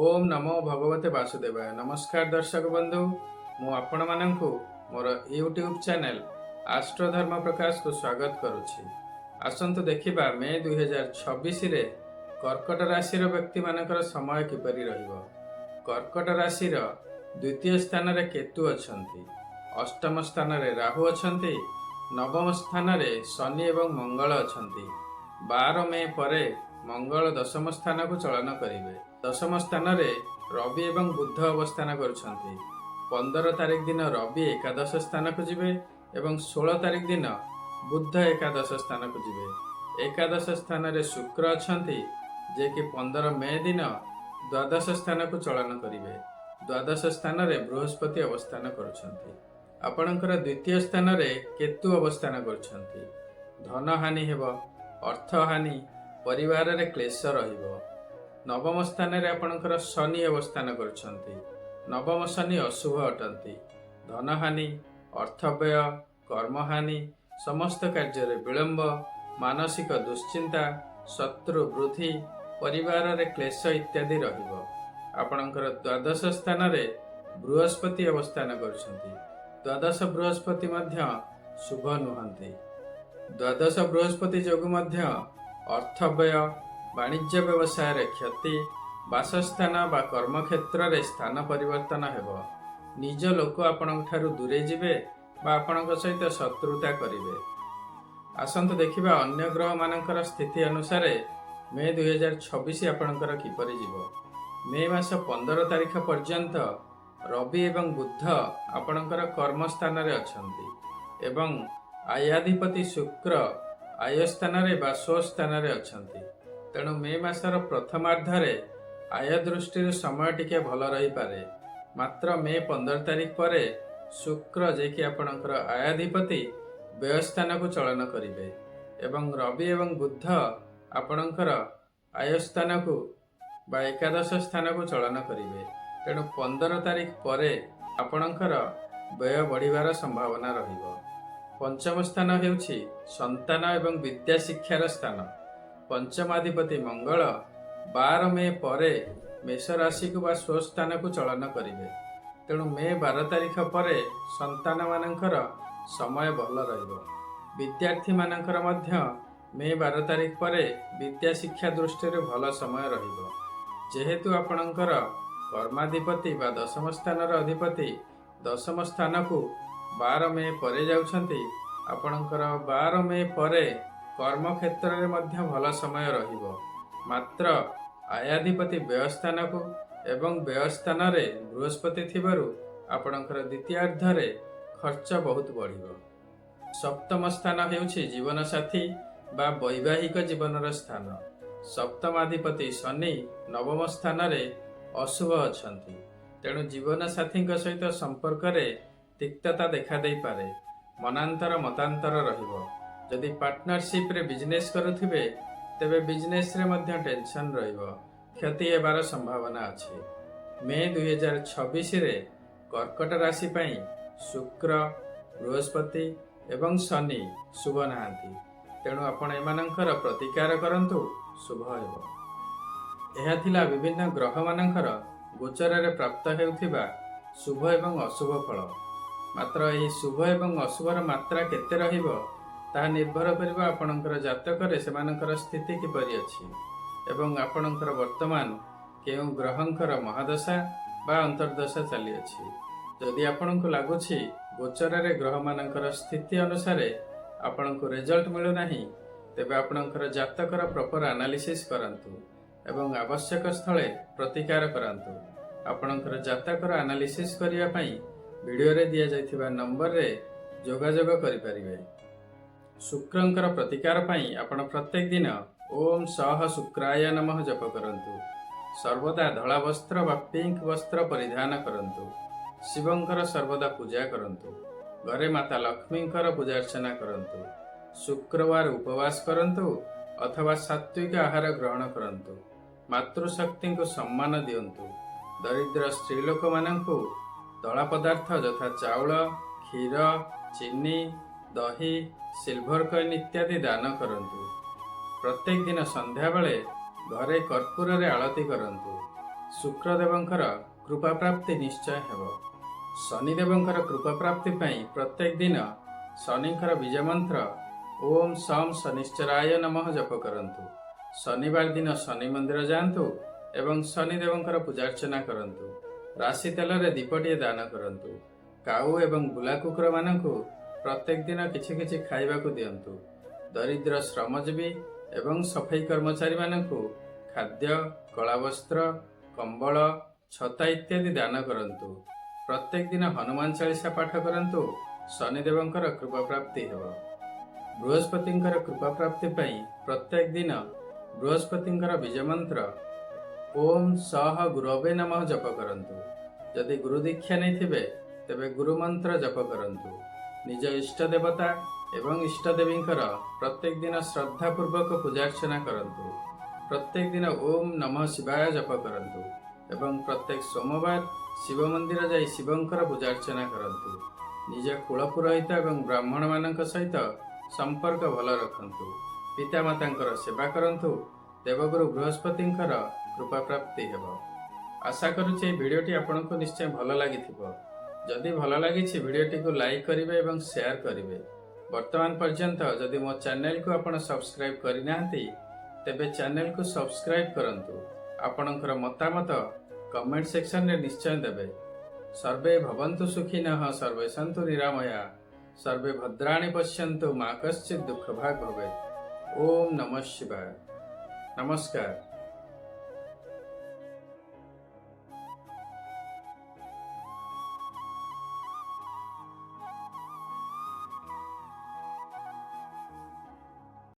ओम नमो भगवते वासुदेवाय। नमस्कार दर्शक बंधु, मु आपण माननकु मोर यूट्यूब चैनल आस्ट्रो धर्म प्रकाश को स्वागत करुछि। आसंतु देखिबा मे 2026 रे कर्कट राशि व्यक्ति मानकर समय किपरि रहिबो। कर्कट राशि द्वितीय स्थान रे केतु अछंती, अष्टम स्थान रे राहु अछंती, नवम स्थान रे शनि एवं मंगल अछंती। 12 मे परे मंगल दशम स्थान को चलन करिवे। दशम स्थान रे रवि एवं बुध अवस्थान करुछंती। 15 तारिख दिन रवि एकादश स्थान को जिवे एवं 16 तारिख दिन बुध एकादश स्थान को जिवे। एकादश स्थान रे शुक्र अछंती, जे कि 15 मे दिन द्वादश स्थान को चलन करिवे। द्वादश स्थान रे बृहस्पति अवस्थान करुछंती। आपणकर द्वितीय स्थान रे केतु अवस्थान करुछंती। धन हानि हेबो, अर्थ हानि, परिवार रे क्लेश रहिबो। नवम स्थान रे आपणकर शनि अवस्थान करुछंती। नवम शनि अशुभ अटंती। धन हानि, अर्थव्यय, कर्महानि, समस्त कार्य रे विलंब, मानसिक दुश्चिंता, शत्रु वृद्धि, परिवार रे क्लेश इत्यादि रहिबो। आपणकर द्वादश स्थान रे बृहस्पति अवस्थान करुछंती। द्वादश बृहस्पति मध्य शुभ नुहंती। द्वादश बृहस्पति जोगु मध्य अर्थव्यय, वाणिज्य व्यवसाय रे क्षति, बासस्थान बा कर्मक्षेत्र रे स्थान परिवर्तन हेबो। निज लोक आपणक ठारू दूरे जिवे बा आपणक सहित शत्रुता करिवे। आसंतु देखिबा अन्य ग्रह मानकर स्थिति अनुसार मे 2026 आपणकर किपरि जीवो। मे मास 15 तारिख पर्यंत रवि एवं बुध आपणकर कर्म स्थान रे अछंती एवं आयाधिपति शुक्र आय स्थान रे बा स्व स्थान रे अछंती। तेणु मे मासर प्रथमार्धरे आय दृष्टि समय टिके भल रही पारे। मात्र मे 15 तारिख परे शुक्र जे कि आपणकर आयाधिपति व्यय स्थान को चलन करिवे एवं रवि एवं बुध आपणकर आय स्थान को बा एकादश स्थान को चलन करिवे। तेणु 15 तारिख परे आपणकर व्यय बढ़िबार संभावना रहिबो। पंचम स्थान हेउछि संतान एवं विद्या शिक्षार स्थान। पंचमाधिपति मंगल 12 मे परे मेष राशि को बा स्वस्थान को चलन करिवे। तेणु मे 12 तारिख परे संतान मानकर समय भल रहिबो। विद्यार्थी मानकर मध्य मे 12 तारिख परे विद्या शिक्षा दृष्टि भल समय रहिबो। जेहेतु आपणकर कर्माधिपति बा दशम स्थान अधिपति दशम स्थान को 12 मे परे जाउछंती, आपणकर 12 मे परे कर्म क्षेत्र रे मध्य भल समय रहिबो। मात्र आयाधिपति व्यय स्थान को एवं व्यय स्थान रे बृहस्पति थिबारु आपणकर द्वितीयार्ध रे खर्च बहुत बढ़िबो। सप्तम स्थान हेउछि जीवन साथी बा वैवाहिक जीवनर स्थान। सप्तमाधिपति शनि नवम स्थान रे अशुभ अछंती। तेणु जीवन साथी सहित संपर्क रे तिक्तता देखा दे पारे। मनांतर मतांतर रहिबो। जदि पार्टनरशिप रे बिजनेस करुथिबे तेबे बिजनेस रे मध्य टेंशन रहिबो, क्षति हेबार संभावना अछि। मे 2026 रे कर्कट राशि पई शुक्र, बृहस्पति एवं शनि शुभ नाहांती। तेणु आपण एमानंकर प्रतिकार करंतु, शुभ हेबो। एहा थिला विभिन्न ग्रह मानंकर गोचर रे प्राप्त हेउथिबा शुभ एवं अशुभ फल। मात्र यही शुभ एवं अशुभर मात्रा केते रहिबो ताहा निर्भर करिबा आपणकर जातक रे सेमानकर स्थिति किपरि अछि एवं आपणकर वर्तमान केउ ग्रहंकर महादशा बा अंतर्दशा चली अछि। जदि आपणको लागुछि गोचर रे ग्रह मानकर स्थिति अनुसार आपणको रिजल्ट मिलु नाही, तेबे आपणकर जातकर प्रॉपर एनालिसिस करंतु एवं आवश्यक स्थले प्रतिकार करंतु। आपणकर जातकर एनालिसिस करिया पई वीडियो रे दिया जाइथिबा नंबर रे जोगाजोग करि परिबे। शुक्रंकर प्रतिकार पई आपण प्रत्येक दिन ओम सह शुक्राय नमः जप करंतु। सर्वदा धला वस्त्र बा पिंक वस्त्र परिधान करंतु। शिवंकर सर्वदा पूजा करंतु। घरे माता लक्ष्मींकर पूजा अर्चना करंतु। शुक्रवार उपवास करंतु अथवा सात्विक आहार ग्रहण करंतु। मातृशक्ति को सम्मान दियंतु। दरिद्र स्त्री लोक मानंकु दला पदार्थ यथा चाउल, क्षीर, चीनी, दही, सिल्भर कॉइन इत्यादि दान करंतु। प्रत्येक दिन संध्या बेले घरे कर्पूर रे आलती करंतु। ଶୁକ୍ରଦେବଙ୍କର କୃପା ପ୍ରାପ୍ତି ନିଶ୍ଚୟ ହେବ। ଶନିଦେବଙ୍କର କୃପା ପ୍ରାପ୍ତି ପାଇଁ ପ୍ରତ୍ୟେକ ଦିନ ଶନିଙ୍କର ବୀଜ ମନ୍ତ୍ର ଓମ୍ ସମ୍ ଶନିଶ୍ଚରାୟ ନମଃ ଜପ କରନ୍ତୁ। ଶନିବାର ଦିନ ଶନି ମନ୍ଦିର ଯାଆନ୍ତୁ ଏବଂ ଶନିଦେବଙ୍କର ପୂଜାର୍ଚ୍ଚନା କରନ୍ତୁ। ରାଶି ତେଲରେ ଦୀପଟିଏ ଦାନ କରନ୍ତୁ। କାଉ ଏବଂ ବୁଲା କୁକୁରମାନଙ୍କୁ ପ୍ରତ୍ୟେକ ଦିନ କିଛି କିଛି ଖାଇବାକୁ ଦିଅନ୍ତୁ। ଦରିଦ୍ର ଶ୍ରମଜୀବୀ ଏବଂ ସଫେଇ କର୍ମଚାରୀମାନଙ୍କୁ ଖାଦ୍ୟ, କଳାବସ୍ତ୍ର, କମ୍ବଳ, ଛତା ଇତ୍ୟାଦି ଦାନ କରନ୍ତୁ। ପ୍ରତ୍ୟେକ ଦିନ ହନୁମାନ ଚାଳିଶା ପାଠ କରନ୍ତୁ। ଶନିଦେବଙ୍କର କୃପା ପ୍ରାପ୍ତି ହେବ। ବୃହସ୍ପତିଙ୍କର କୃପା ପ୍ରାପ୍ତି ପାଇଁ ପ୍ରତ୍ୟେକ ଦିନ ବୃହସ୍ପତିଙ୍କର ବୀଜ ମନ୍ତ୍ର ଓମ୍ ସହ ଗୁରବେ ନମଃ ଜପ କରନ୍ତୁ। ଯଦି ଗୁରୁ ଦୀକ୍ଷା ନେଇଥିବେ ତେବେ ଗୁରୁ ମନ୍ତ୍ର ଜପ କରନ୍ତୁ। ନିଜ ଇଷ୍ଟ ଦେବତା ଏବଂ ଇଷ୍ଟ ଦେବୀଙ୍କର ପ୍ରତ୍ୟେକ ଦିନ ଶ୍ରଦ୍ଧାପୂର୍ବକ ପୂଜାର୍ଚ୍ଚନା କରନ୍ତୁ। ପ୍ରତ୍ୟେକ ଦିନ ଓମ୍ ନମଃ ଶିବାୟ ଜପ କରନ୍ତୁ ଏବଂ ପ୍ରତ୍ୟେକ ସୋମବାର ଶିବ ମନ୍ଦିର ଯାଇ ଶିବଙ୍କର ପୂଜାର୍ଚ୍ଚନା କରନ୍ତୁ। ନିଜ କୁଳ ପୁରୋହିତ ଏବଂ ବ୍ରାହ୍ମଣମାନଙ୍କ ସହିତ ସମ୍ପର୍କ ଭଲ ରଖନ୍ତୁ। ପିତାମାତାଙ୍କର ସେବା କରନ୍ତୁ। ଦେବଗୁରୁ ବୃହସ୍ପତିଙ୍କର କୃପା ପ୍ରାପ୍ତି ହେବ। ଆଶା କରୁଛି ଏହି ଭିଡ଼ିଓଟି ଆପଣଙ୍କୁ ନିଶ୍ଚୟ ଭଲ ଲାଗିଥିବ। ଯଦି ଭଲ ଲାଗିଛି ଭିଡ଼ିଓଟିକୁ ଲାଇକ୍ କରିବେ ଏବଂ ସେୟାର କରିବେ। ବର୍ତ୍ତମାନ ପର୍ଯ୍ୟନ୍ତ ଯଦି ମୋ ଚ୍ୟାନେଲକୁ ଆପଣ ସବସ୍କ୍ରାଇବ୍ କରିନାହାନ୍ତି ତେବେ ଚ୍ୟାନେଲକୁ ସବସ୍କ୍ରାଇବ୍ କରନ୍ତୁ। ଆପଣଙ୍କର ମତାମତ କମେଣ୍ଟ ସେକ୍ସନରେ ନିଶ୍ଚୟ ଦେବେ। ସର୍ବେ ଭବନ୍ତୁ ସୁଖିନଃ, ସର୍ବେ ସନ୍ତୁ ନିରାମୟା, ସର୍ବେ ଭଦ୍ରାଣି ପଶ୍ୟନ୍ତୁ, ମା କଶ୍ଚିତ୍ ଦୁଃଖ ଭାଗ ଭବେତ୍। ଓମ୍ ନମଃ ଶିବାୟ। ନମସ୍କାର।